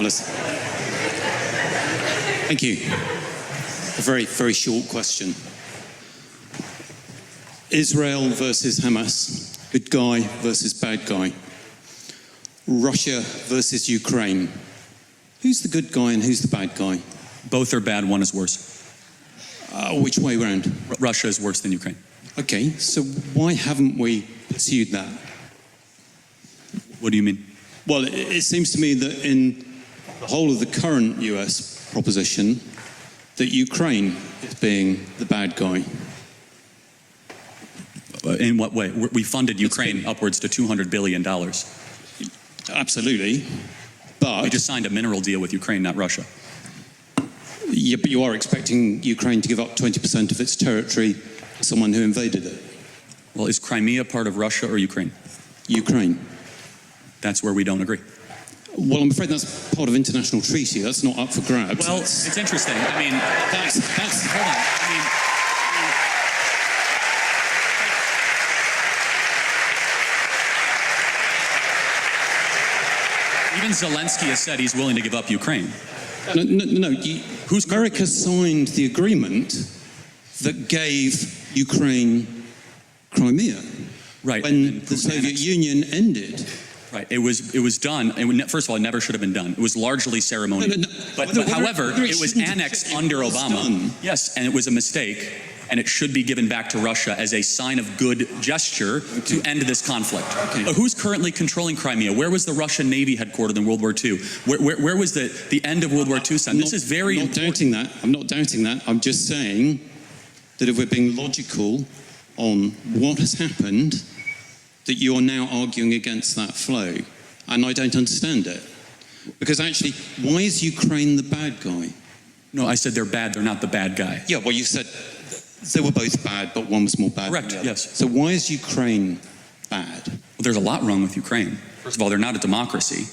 Marvellous. Thank you. A very, very short question. Israel versus Hamas, good guy versus bad guy. Russia versus Ukraine. Who's the good guy and who's the bad guy? Both are bad, one is worse. Which way round? Russia is worse than Ukraine. Okay, so why haven't we pursued that? What do you mean? Well, it seems to me that in the whole of the current US proposition, that Ukraine is being the bad guy. In what way? We funded Ukraine upwards to $200 billion. Absolutely, but... We just signed a mineral deal with Ukraine, not Russia. Yeah, but you are expecting Ukraine to give up 20% of its territory to someone who invaded it. Well, is Crimea part of Russia or Ukraine? Ukraine. That's where we don't agree. Well, I'm afraid that's part of international treaty. That's not up for grabs. Well, it's interesting. I mean, hold on. Even Zelensky has said he's willing to give up Ukraine. No. America signed the agreement that gave Ukraine Crimea. Right. When the Soviet Union ended. Right. It was done. First of all, it never should have been done. It was largely ceremonial. But however, it was annexed under Obama. Yes, and it was a mistake. And it should be given back to Russia as a sign of good gesture to end this conflict. Okay. Who's currently controlling Crimea? Where was the Russian Navy headquartered in World War II? Where was the end of World War II? This is very important. I'm not doubting that. I'm just saying that if we're being logical on what has happened, that you are now arguing against that flow. And I don't understand it. Because actually, why is Ukraine the bad guy? No, I said they're bad. They're not the bad guy. Yeah, well, you said they were both bad, but one was more bad. Correct, yes. So why is Ukraine bad? Well, there's a lot wrong with Ukraine. First of all, they're not a democracy.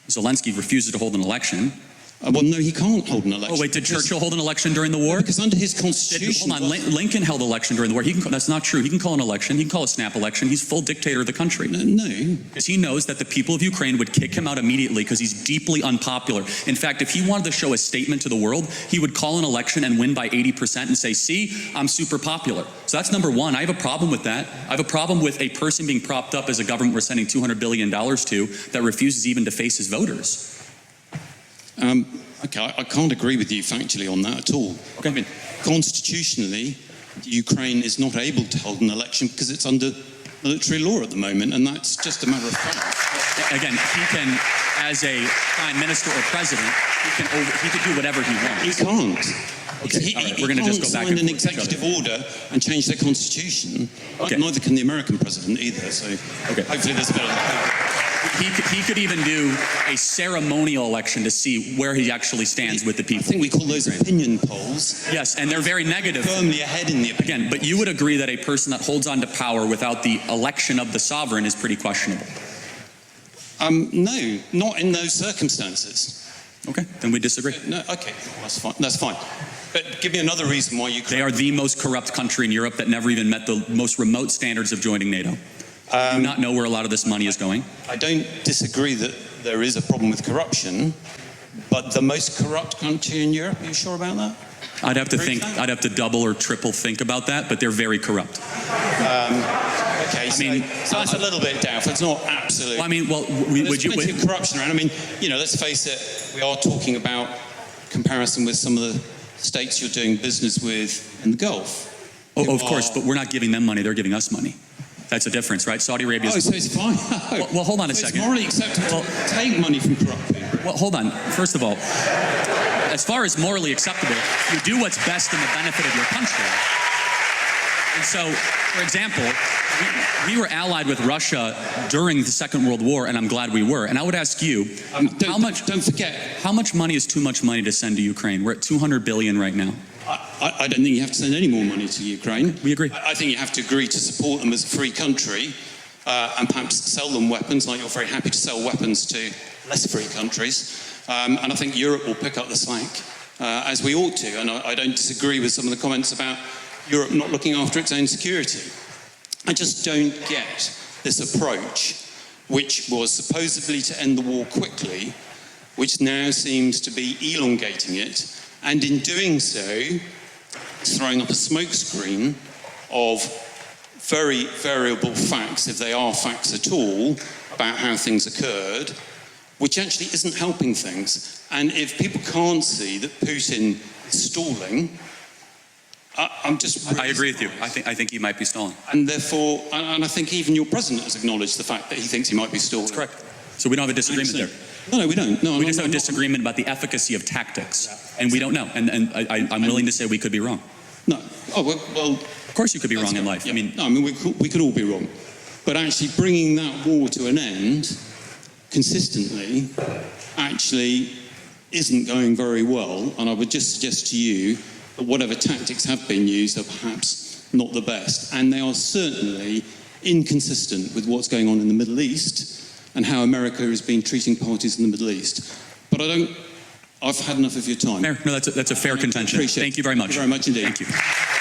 Zelensky refuses to hold an election. Well, no, he can't hold an election. Oh, wait, did Churchill hold an election during the war? Because under his constitution... Hold on, Lincoln held an election during the war. That's not true. He can call an election. He can call a snap election. He's full dictator of the country. No. Because he knows that the people of Ukraine would kick him out immediately because he's deeply unpopular. In fact, if he wanted to show a statement to the world, he would call an election and win by 80% and say, see, I'm super popular. So that's number one. I have a problem with that. I have a problem with a person being propped up as a government we're sending $200 billion to that refuses even to face his voters. Okay, I can't agree with you factually on that at all. Okay. I mean, constitutionally, Ukraine is not able to hold an election because it's under military law at the moment, and that's just a matter of fact. Again, he can, as a prime minister or president, he can do whatever he wants. He can't. Okay, all right, we're going to just go back and sign an executive order and change their constitution. Okay. Neither can the American president either, so hopefully there's a bit of... He could even do a ceremonial election to see where he actually stands with the people. I think we call those opinion polls. Yes, and they're very negative. Firmly ahead in the opinion. Again, but you would agree that a person that holds on to power without the election of the sovereign is pretty questionable. No, not in those circumstances. Okay, then we disagree. No, okay, that's fine. But give me another reason why you... They are the most corrupt country in Europe that never even met the most remote standards of joining NATO. Do you not know where a lot of this money is going? I don't disagree that there is a problem with corruption, but the most corrupt country in Europe, are you sure about that? I'd have to double or triple think about that, but they're very corrupt. Okay, so that's a little bit doubtful. It's not absolute. Well, I mean, well, there's plenty of corruption around. I mean, let's face it, we are talking about comparison with some of the states you're doing business with in the Gulf. Oh, of course, but we're not giving them money, they're giving us money. That's a difference, right? Saudi Arabia. Oh, so it's fine. Well, hold on a second. It's morally acceptable to take money from corrupt people. Well, hold on. First of all, as far as morally acceptable, you do what's best in the benefit of your country. And so, for example, we were allied with Russia during the Second World War, and I'm glad we were. And I would ask you, don't forget, how much money is too much money to send to Ukraine? We're at $200 billion right now. I don't think you have to send any more money to Ukraine. We agree. I think you have to agree to support them as a free country and perhaps sell them weapons, like you're very happy to sell weapons to less free countries. And I think Europe will pick up the slack, as we ought to. And I don't disagree with some of the comments about Europe not looking after its own security. I just don't get this approach, which was supposedly to end the war quickly, which now seems to be elongating it, and in doing so, throwing up a smokescreen of very variable facts, if they are facts at all, about how things occurred, which actually isn't helping things. And if people can't see that Putin is stalling, I'm just really I agree with you. I think he might be stalling. And therefore, and I think even your president has acknowledged the fact that he thinks he might be stalling. That's correct. So we don't have a disagreement there. No, we don't. No, we just have a disagreement about the efficacy of tactics, and we don't know. And I'm willing to say we could be wrong. No. Oh well. Of course, you could be wrong in life. Yeah. I mean, we could all be wrong, but actually bringing that war to an end consistently actually isn't going very well. And I would just suggest to you that whatever tactics have been used are perhaps not the best, and they are certainly inconsistent with what's going on in the Middle East and how America has been treating parties in the Middle East. But I've had enough of your time. No, that's a fair contention. Appreciate it. Thank you very much. Thank you very much indeed. Thank you.